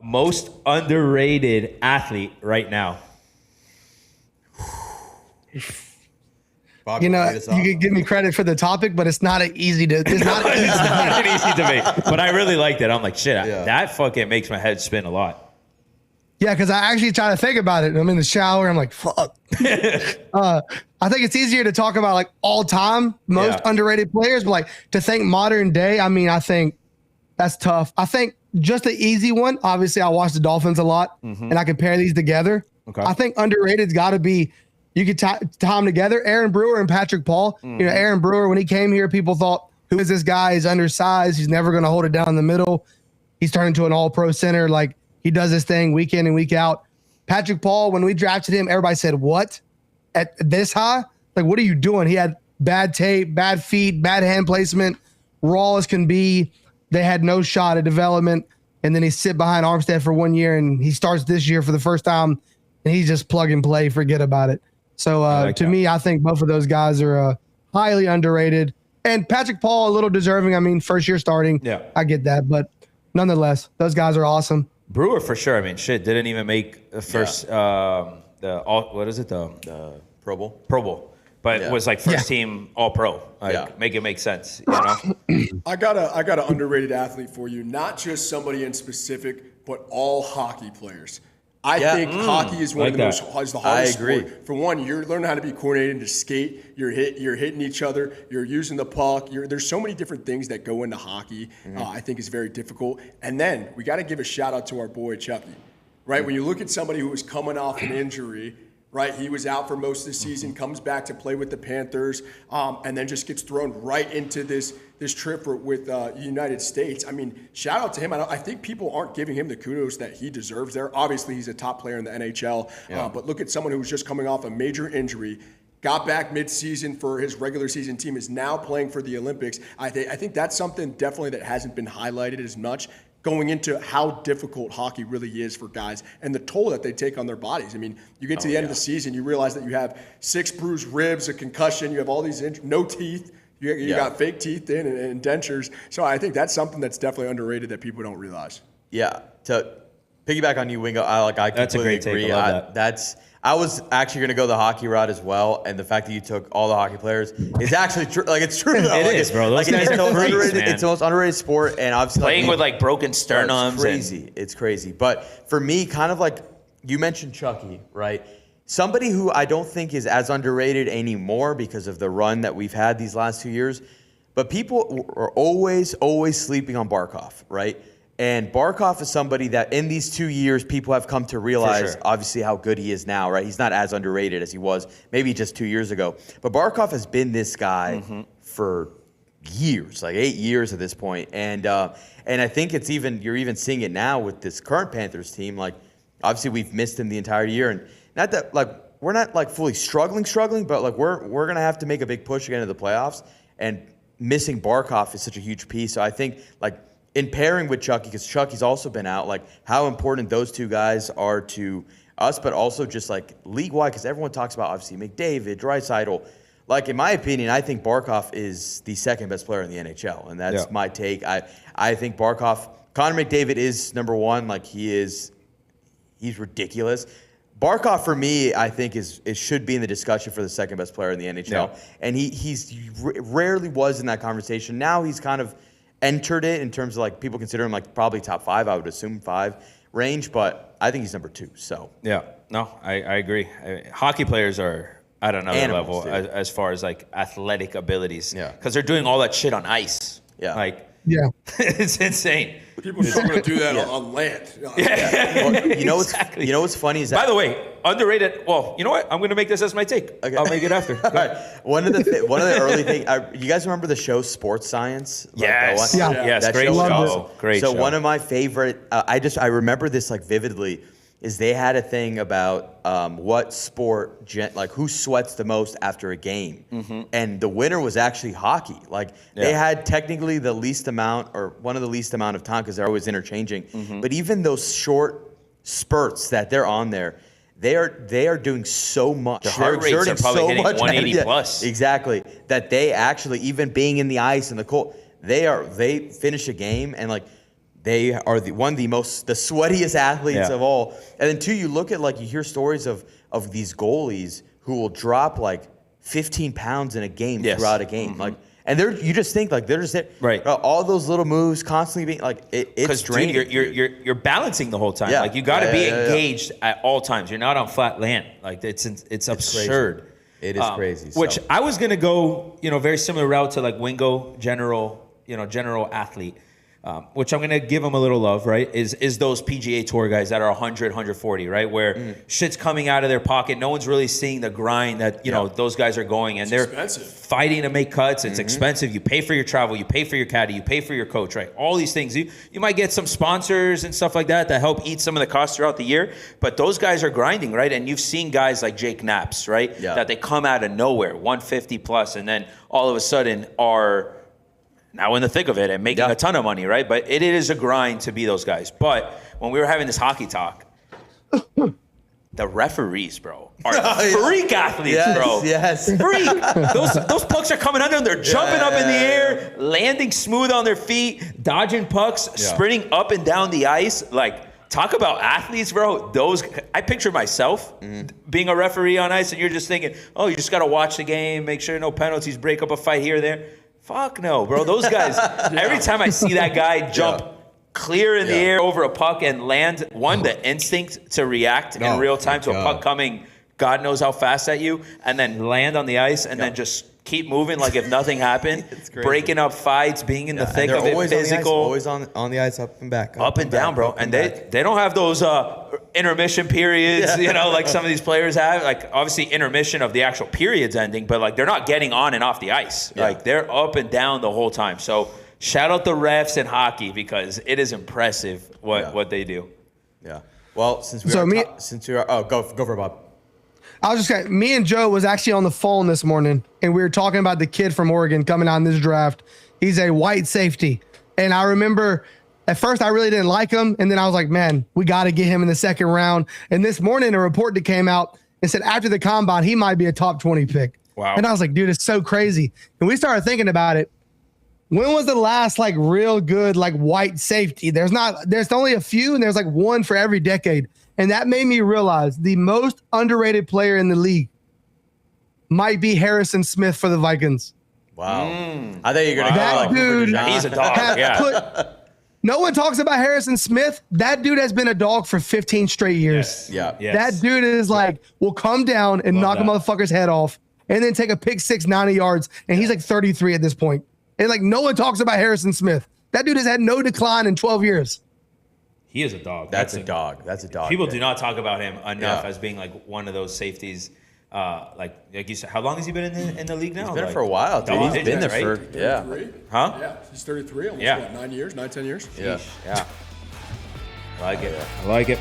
most underrated athlete right now. Bobby, You know, lead us off. you could give me credit for the topic, but it's not an easy to. It's not an easy. It's not an easy debate, but I really liked it. I'm like, shit, Yeah. that fucking makes my head spin a lot. Yeah, because I actually try to think about it. I'm in the shower. I'm like, fuck. I think it's easier to talk about like all time most underrated players, but like to think modern day. I mean, I think that's tough. I think just the easy one. Obviously, I watch the Dolphins a lot, and I compare these together. Okay. I think underrated's got to be. You could tie them together. Aaron Brewer and Patrick Paul. You know, Aaron Brewer, when he came here, people thought, who is this guy? He's undersized. He's never going to hold it down in the middle. He's turned into an all-pro center. Like, he does this thing week in and week out. Patrick Paul, when we drafted him, everybody said, what? At this high? Like, what are you doing? He had bad tape, bad feet, bad hand placement, raw as can be. They had no shot at development. And then he sit behind Armstead for 1 year, and he starts this year for the first time, and he's just plug and play, forget about it. So to me, I think both of those guys are highly underrated. And Patrick Paul, a little deserving. I mean, first year starting. Yeah. I get that. But nonetheless, those guys are awesome. Brewer for sure. I mean, shit, didn't even make the first, what is it? The Pro Bowl. Pro Bowl. But it was like first team all pro. Like, make it make sense, you know? I got an underrated athlete for you, not just somebody in specific, but all hockey players. I think hockey is one Like of the that. most, is the hardest I agree. sport. For one, you're learning how to be coordinated to skate. You're hitting each other. You're using the puck. There's so many different things that go into hockey. I think is very difficult. And then we got to give a shout out to our boy Chucky, right? When you look at somebody who was coming off an injury, right? He was out for most of the season, comes back to play with the Panthers, and then just gets thrown right into this trip with the United States. I mean, shout out to him. I think people aren't giving him the kudos that he deserves there. Obviously, he's a top player in the NHL, but look at someone who was just coming off a major injury, got back mid-season for his regular season team, is now playing for the Olympics. I think that's something definitely that hasn't been highlighted as much, going into how difficult hockey really is for guys and the toll that they take on their bodies. I mean, you get to the end of the season, you realize that you have 6 bruised ribs, a concussion, you have all these no teeth, you got fake teeth in and dentures. So I think that's something that's definitely underrated that people don't realize. Yeah. To piggyback on you, Wingo, I That's a completely great take. agree. I love that. I was actually going to go the hockey route as well, and the fact that you took all the hockey players is actually true. Like, it's true. Though. It is, bro. Those guys it's are the most freaks, underrated. man. It's the most underrated sport, and obviously Playing with like broken sternums. It's crazy. It's crazy. But for me, kind of like you mentioned Chucky, right? Somebody who I don't think is as underrated anymore because of the run that we've had these last 2 years. But people are always sleeping on Barkov, right? And Barkov is somebody that in these 2 years, people have come to realize, obviously, how good he is now, right? He's not as underrated as he was maybe just 2 years ago. But Barkov has been this guy for years, like 8 years at this point. And I think you're even seeing it now with this current Panthers team. Like, obviously, we've missed him the entire year. And not that, like, we're not, like, fully struggling, but, like, we're going to have to make a big push again to the playoffs. And missing Barkov is such a huge piece. So I think, like, in pairing with Chucky, because Chucky's also been out, like how important those two guys are to us, but also just like league-wide, because everyone talks about, obviously, McDavid, Draisaitl. Like, in my opinion, I think Barkov is the second best player in the NHL, and that's my take. I think Barkov, Connor McDavid is number one. Like, he's ridiculous. Barkov, for me, I think should be in the discussion for the second best player in the NHL, and he rarely was in that conversation. Now he's kind of entered it in terms of, like, people consider him like probably top 5. I would assume 5 range, but I think he's number 2. So I agree. Hockey players are at another Animals, level as far as like athletic abilities. Yeah. Because they're doing all that shit on ice. Yeah. Like, Yeah. it's insane. People struggle to do that on land. well, you know what's Exactly. you know what's funny is that By the way, underrated. Well, you know what? I'm going to make this as my take. Okay. I'll make it after. Go ahead. one of the early things. You guys remember the show Sports Science? Yes. Yeah. Yes. That Great show was show. awesome. Great so show. one of my favorite. I remember this like vividly. Is they had a thing about what sport, like who sweats the most after a game, and the winner was actually hockey. Like they had technically the least amount, or one of the least amount of time, because they're always interchanging. But even those short spurts that they're on there, they are doing so much. Their heart They're rates are exerting probably so hitting much 180 energy. plus. Exactly. That they actually, even being in the ice and the cold, they finish a game and like. they are the sweatiest athletes Yeah. of all. And then two, you look at like you hear stories of these goalies who will drop like 15 pounds in a game Yes. throughout a game. Like, and you just think like they're just Right. all those little moves constantly being like it's Because draining. you're balancing the whole time. Yeah. Like you got to Yeah, be yeah, yeah. engaged at all times. You're not on flat land. Like it's absurd. It is crazy. Which so. I was gonna go, very similar route to like Wingo, general athlete. Which I'm gonna give him a little love, right? Is those PGA Tour guys that are 100, 140, right? Where shit's coming out of their pocket. No one's really seeing the grind that those guys are going, and they're expensive. fighting to make cuts. It's expensive. You pay for your travel, you pay for your caddy, you pay for your coach, right? All these things. You might get some sponsors and stuff like that help eat some of the costs throughout the year. But those guys are grinding, right? And you've seen guys like Jake Knaps, right? Yeah. That they come out of nowhere, 150 plus, and then all of a sudden are now in the thick of it and making a ton of money, right? But it is a grind to be those guys. But when we were having this hockey talk, the referees, bro, are freak athletes, bro. Yes. Freak. Those pucks are coming under. They're jumping up in the air, landing smooth on their feet, dodging pucks, sprinting up and down the ice. Like, talk about athletes, bro. I picture myself being a referee on ice, and you're just thinking, oh, you just got to watch the game, make sure no penalties, break up a fight here or there. Fuck no, bro. Those guys, every time I see that guy jump clear in the air over a puck and land, the instinct to react in real time to a puck coming God knows how fast at you, and then land on the ice and then just keep moving like if nothing happened, breaking up fights, being in the thick of it, physical. Always on the ice, up and back. Up and down, bro. And they don't have those intermission periods, like some of these players have. Like, obviously, intermission of the actual periods ending, but, like, they're not getting on and off the ice. Yeah. Like, they're up and down the whole time. So, shout out the refs in hockey because it is impressive what they do. Yeah. Well, go for it, Bob. I was just saying, me and Joe was actually on the phone this morning, and we were talking about the kid from Oregon coming on this draft. He's a white safety. And I remember at first I really didn't like him. And then I was like, man, we got to get him in the second round. And this morning, a report that came out and said after the combine, he might be a top 20 pick. Wow. And I was like, dude, it's so crazy. And we started thinking about it. When was the last like real good like white safety? There's only a few, and there's like one for every decade. And that made me realize the most underrated player in the league might be Harrison Smith for the Vikings. Wow. I thought you were going to go That like dude- Cooper DeJean. He's a dog, No one talks about Harrison Smith. That dude has been a dog for 15 straight years. Yeah. Yes. That dude is like, will come down and knock a motherfucker's head off and then take a pick 6, 90 yards. And he's like 33 at this point. And like, no one talks about Harrison Smith. That dude has had no decline in 12 years. He is a dog. That's a dog. That's a dog. People pick. do not talk about him enough Yeah. as being like one of those safeties. Like you said, how long has he been in the league now? He's been like, for a while, dude. double He's been digits, there right? for, yeah. 33? Huh? Yeah, he's 33, almost Yeah. 9 years, 10 years. Yeah. I like it. I like it.